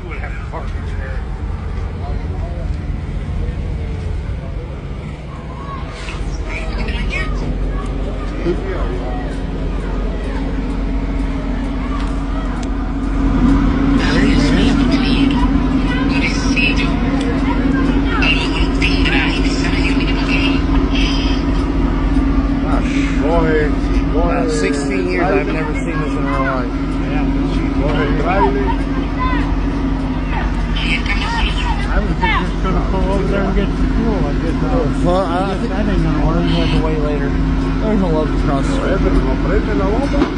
would have to park there. Go ahead. 16 years, I've never seen this in real life. Yeah. Go ahead, drive it. I was just gonna pull over there and get some fuel. I guess Well, I think that ain't gonna work. we have to wait later. There's no love across the street.